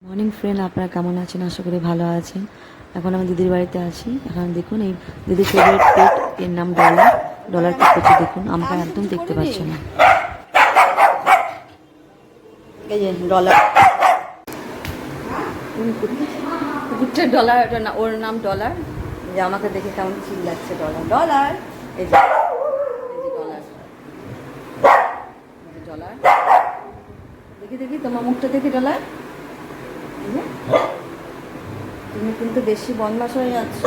Morning friend, আপনারা কেমন আছেন? আশা করি ভালো আছেন। এখন আমি দিদির বাড়িতে আছি। এখন দেখুন, এই দিদির ফেভারিট পেট, এর নাম ডলার। ডলার কি করছে দেখুন, আমাকে একদম দেখতে পাচ্ছে না। এই যে ডলার, কুকুরটা ডলার, না ওর নাম ডলার। যে আমাকে দেখে কেমন চিল্লাচ্ছে, ডলার ডলার। এই যে ডলার, ডলার দেখি দেখি তোমার মুখটা দেখি ডলার। তুমি কিন্তু বেশি বদমাশ হয়ে যাচ্ছ।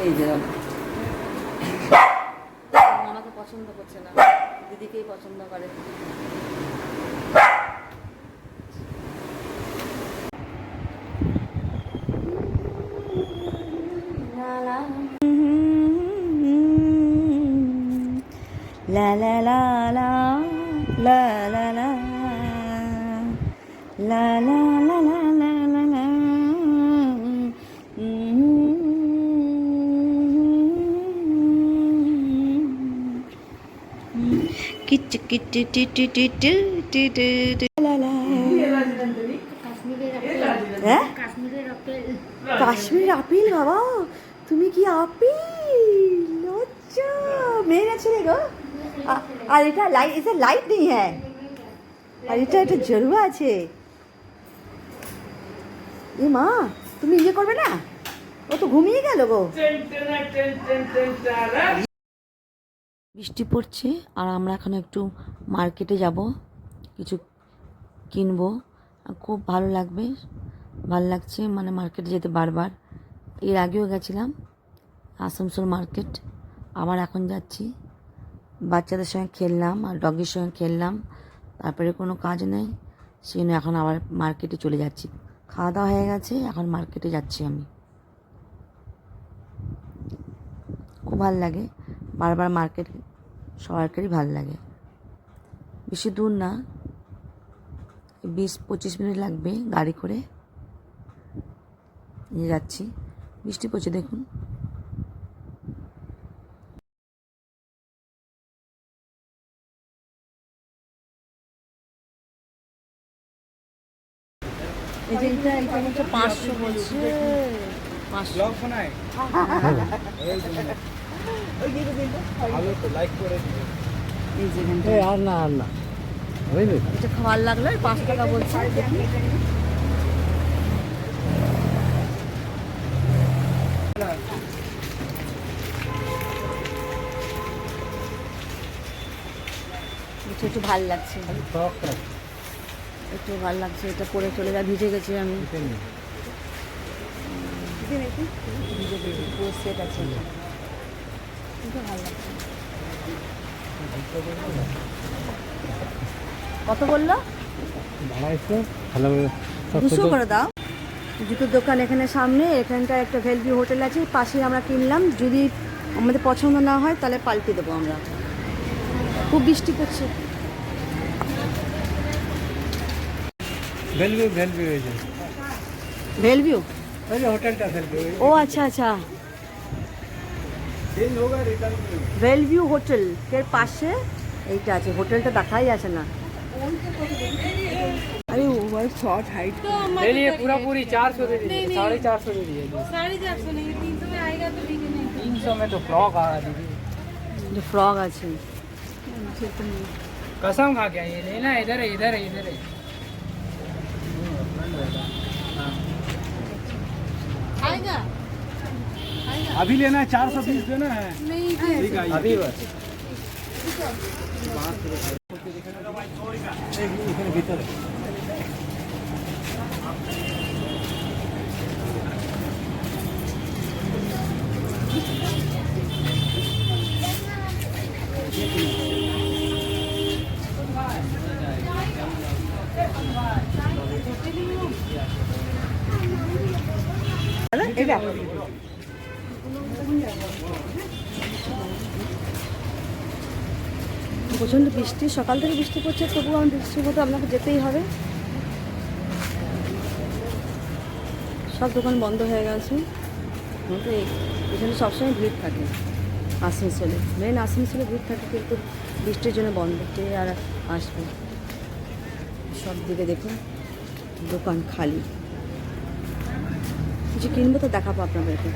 এই যে আমাকে পছন্দ করছে না, দিদিকেই পছন্দ করে। La la la la la la la la la la la la la la কিচ কিচ টি টি টি টি টি টি la la। হ্যাঁ, কাশ্মীর আপেল। বাবা, তুমি কি আপেল? আচ্ছা, মেয়েরা ছেলে গো। আর এটা লাইট, এটা লাইট নেই। হ্যাঁ, আর এটা একটা জরুয়া আছে। এ মা, তুমি ইয়ে করবে না? ও তো ঘুমিয়ে গেল গো। বৃষ্টি পড়ছে আর আমরা এখন একটু মার্কেটে যাব, কিছু কিনবো। খুব ভালো লাগবে, ভালো লাগছে মানে মার্কেটে যেতে বারবার। এর আগেও গেছিলাম আসানসোল মার্কেট, আবার এখন যাচ্ছি। বাচ্চাদের সঙ্গে খেললাম আর ডগির সঙ্গে খেললাম, তারপরে কোনো কাজ নেই, সেই জন্য এখন আবার মার্কেটে চলে যাচ্ছি। খাওয়া দাওয়া হয়ে গেছে, এখন মার্কেটে যাচ্ছি আমি। খুব ভালো লাগে বারবার মার্কেট, সবারই ভালো লাগে। বেশি দূর না, 20-25 মিনিট লাগবে গাড়ি করে নিয়ে যাচ্ছি। বৃষ্টি পড়ছে দেখুন। এই যে এটা হচ্ছে 500 বলছে। 500 আর না এটা খাওয়ার লাগলো 5 টাকা বলছে। একটু ভাল লাগছে, একটু ভাল লাগছে। এটা পরে চলে যা, ভিজে গেছি আমি, ভিজে গেছি, পুরো সেট আছে। কিন্তু ভালো লাগছে। কত বললো? 200 করে দাও। জুতোর দোকান এখানে সামনে, এখানটা একটা ভেলভিউ হোটেল আছে, পাশে আমরা কিনলাম। যদি আমাদের পছন্দ না হয় তাহলে পাল্টে দেবো আমরা। খুব বৃষ্টি পড়ছে। ভেলভিউ হোটেলটা ও আচ্ছা আচ্ছা, ভেলভিউ হোটেল এর পাশে এইটা আছে। হোটেলটা দেখাই আছে না। अरे ओवर शॉर्ट हाइट ले लिए पूरा पूरी 400 दे दीजिए, 450 दे दीजिए। 450 नहीं, 300 में आएगा तो ठीक है। नहीं 300 में तो फ्रॉक आ रहा दीदी, जो फ्रॉक আছে। कसम खा के ये लेना। इधर है, इधर है, इधर है। आएगा अभी लेना है, 420 देना है। नहीं ठीक है अभी बस। भीतर এটা প্রচণ্ড বৃষ্টি, সকাল থেকে বৃষ্টি পড়ছে, তবুও আমি বৃষ্টির মতো আপনাকে যেতেই হবে। সব দোকান বন্ধ হয়ে গেছে, কিন্তু এখানে সবসময় ভিড় থাকে। আসানসোলে মেন আসানসোলে ভিড় থাকে, কিন্তু বৃষ্টির জন্য বন্ধ, কে আর আসবে। সব দিকে দেখুন দোকান খালি। কিছু কিনবো তো দেখাবো আপনাদেরকে।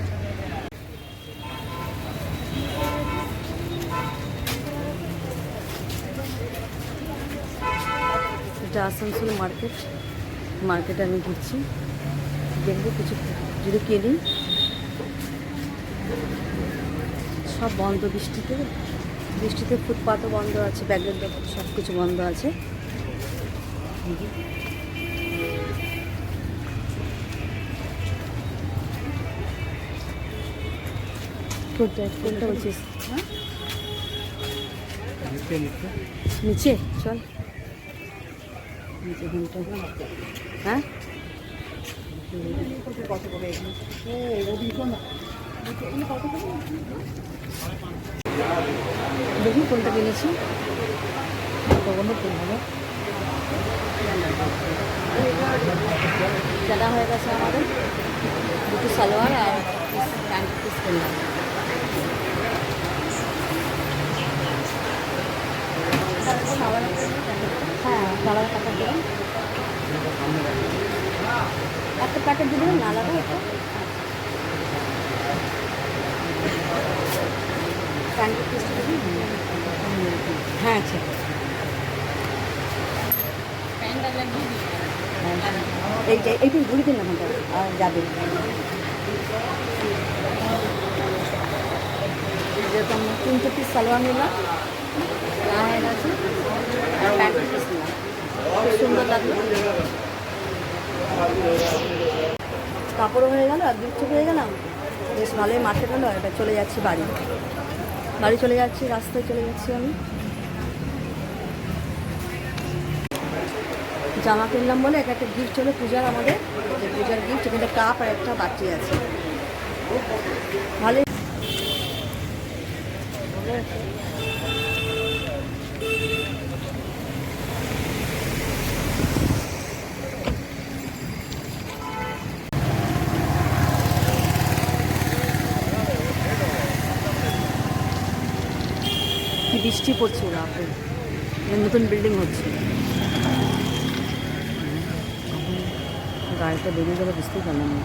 এটা আসানসোল মার্কেট। মার্কেটে আমি ঘুরছি, দেখবো কিছু যদি কিনি। সব বন্ধ বৃষ্টিতে, বৃষ্টিতে ফুটপাতও বন্ধ আছে, ব্যাগের দোকান সব কিছু বন্ধ আছে। কোনটা বলছিস? হ্যাঁ নিচে চল, নিচে ঘন্টা। হ্যাঁ দেখি কোনটা কিনেছি। জানা হয়ে গেছে আমাদের, দুটো সালোয়ার আর প্যান্ট পিস কিনলাম। হ্যাঁ সালোয়ার কাপড় দিলাম, একটা প্যাকেট দিয়ে দিলাম না, আলাদা একটা প্যান্ট পিস। হ্যাঁ আচ্ছা, এইটা ঘুরে দিন না ঘন্টা আর যাবে। যেরকম 3 পিস সালোয়ার নিলাম, লাহের আছে আর প্যান্ট পিস নিলাম, খুব সুন্দর লাগলো। কাপড়ও হয়ে গেল আর গিফটও হয়ে গেলাম, বেশ ভালোই মার্কেট হলো। এবার চলে যাচ্ছি বাড়ি, বাড়ি চলে যাচ্ছি, রাস্তায় চলে যাচ্ছি আমি। জামা কিনলাম বলে একটা গিফট হলো পূজার, আমাদের যে পূজার গিফট, এখানে কাপ আর একটা বাটি আছে, ভালোই। কি বৃষ্টি পড়ছে, রাতে নতুন বিল্ডিং হচ্ছে। গাড়িটা বেরিয়ে গেলে বুঝতেই পারলাম না।